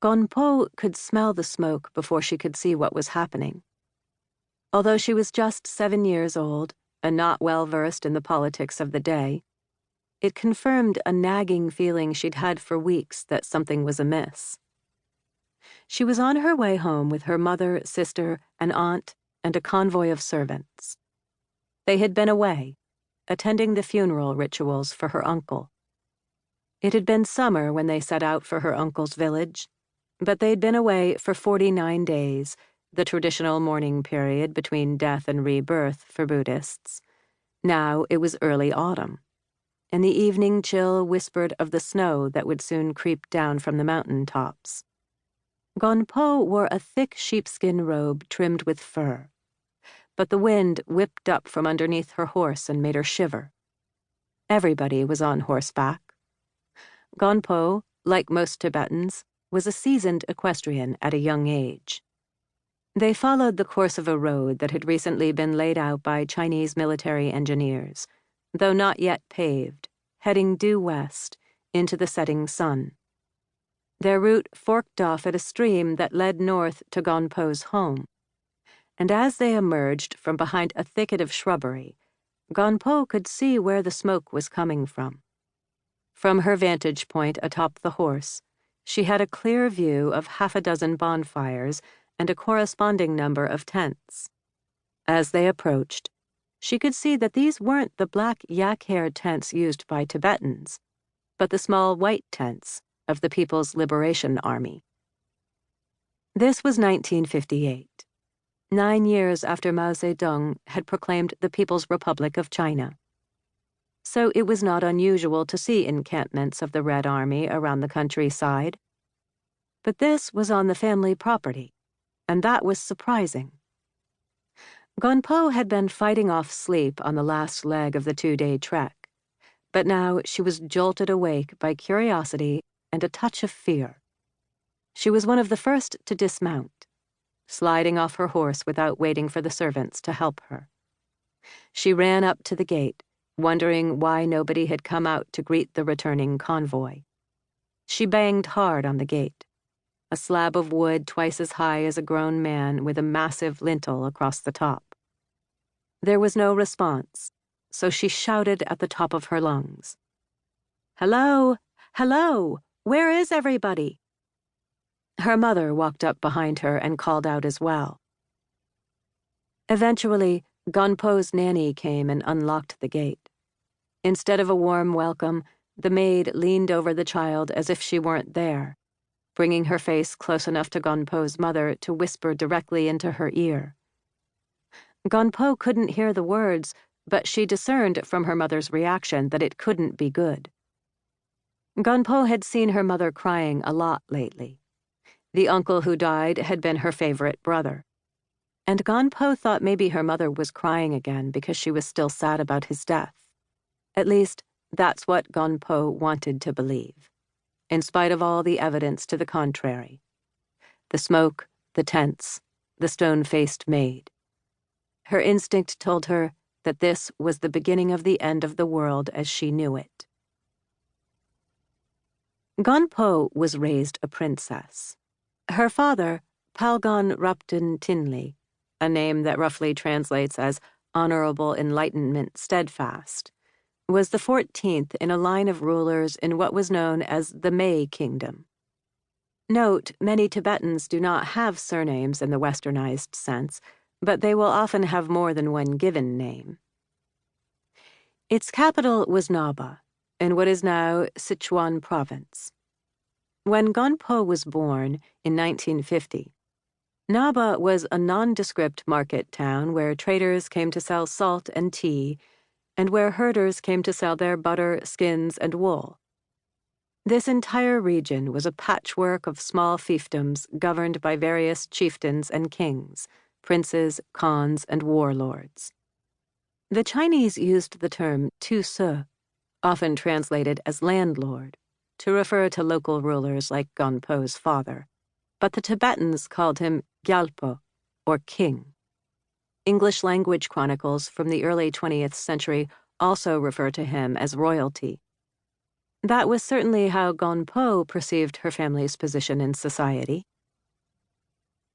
Gonpo could smell the smoke before she could see what was happening. Although she was just 7 years old and not well versed in the politics of the day, it confirmed a nagging feeling she'd had for weeks that something was amiss. She was on her way home with her mother, sister, an aunt, and a convoy of servants. They had been away, attending the funeral rituals for her uncle. It had been summer when they set out for her uncle's village, but they'd been away for 49 days, the traditional mourning period between death and rebirth for Buddhists. Now it was early autumn, and the evening chill whispered of the snow that would soon creep down from the mountain tops. Gonpo wore a thick sheepskin robe trimmed with fur, but the wind whipped up from underneath her horse and made her shiver. Everybody was on horseback. Gonpo, like most Tibetans, was a seasoned equestrian at a young age. They followed the course of a road that had recently been laid out by Chinese military engineers, though not yet paved, heading due west into the setting sun. Their route forked off at a stream that led north to Gonpo's home, and as they emerged from behind a thicket of shrubbery, Gonpo could see where the smoke was coming from. From her vantage point atop the horse, she had a clear view of 6 bonfires and a corresponding number of tents. As they approached, she could see that these weren't the black yak-hair tents used by Tibetans, but the small white tents of the People's Liberation Army. This was 1958, 9 years after Mao Zedong had proclaimed the People's Republic of China. So it was not unusual to see encampments of the Red Army around the countryside. But this was on the family property, and that was surprising. Gonpo had been fighting off sleep on the last leg of the 2-day trek, but now she was jolted awake by curiosity and a touch of fear. She was one of the first to dismount, sliding off her horse without waiting for the servants to help her. She ran up to the gate, wondering why nobody had come out to greet the returning convoy. She banged hard on the gate, a slab of wood twice as high as a grown man with a massive lintel across the top. There was no response, so she shouted at the top of her lungs. "Hello! Hello! Where is everybody?" Her mother walked up behind her and called out as well. Eventually, Gonpo's nanny came and unlocked the gate. Instead of a warm welcome, the maid leaned over the child as if she weren't there, bringing her face close enough to Gonpo's mother to whisper directly into her ear. Gonpo couldn't hear the words, but she discerned from her mother's reaction that it couldn't be good. Gonpo had seen her mother crying a lot lately. The uncle who died had been her favorite brother. And Gonpo thought maybe her mother was crying again because she was still sad about his death. At least, that's what Gonpo wanted to believe, in spite of all the evidence to the contrary. The smoke, the tents, the stone-faced maid. Her instinct told her that this was the beginning of the end of the world as she knew it. Gonpo was raised a princess. Her father, Palgon Rupten Tinley, a name that roughly translates as Honorable Enlightenment Steadfast, was the 14th in a line of rulers in what was known as the Mei Kingdom. Note, many Tibetans do not have surnames in the westernized sense, but they will often have more than one given name. Its capital was Ngaba, in what is now Sichuan Province. When Gonpo was born in 1950, Ngaba was a nondescript market town where traders came to sell salt and tea, and where herders came to sell their butter, skins, and wool. This entire region was a patchwork of small fiefdoms governed by various chieftains and kings, princes, khans, and warlords. The Chinese used the term tu se, often translated as landlord, to refer to local rulers like Gonpo's father, but the Tibetans called him gyalpo, or king. English-language chronicles from the early 20th century also refer to him as royalty. That was certainly how Gonpo perceived her family's position in society.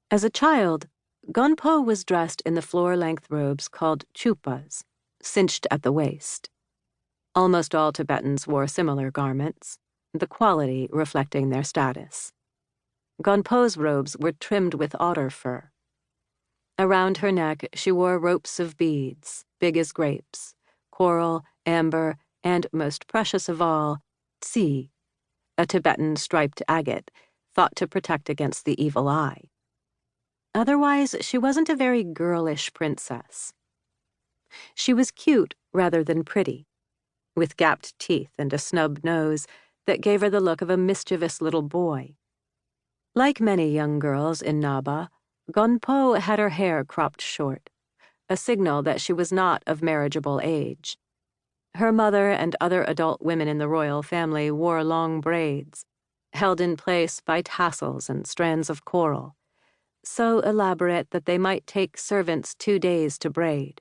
As a child, Gonpo was dressed in the floor-length robes called chupas, cinched at the waist. Almost all Tibetans wore similar garments, the quality reflecting their status. Gonpo's robes were trimmed with otter fur. Around her neck, she wore ropes of beads, big as grapes, coral, amber, and, most precious of all, tsi, a Tibetan striped agate, thought to protect against the evil eye. Otherwise, she wasn't a very girlish princess. She was cute rather than pretty, with gapped teeth and a snub nose that gave her the look of a mischievous little boy. Like many young girls in Ngaba, Gonpo had her hair cropped short, a signal that she was not of marriageable age. Her mother and other adult women in the royal family wore long braids, held in place by tassels and strands of coral, so elaborate that they might take servants 2 days to braid.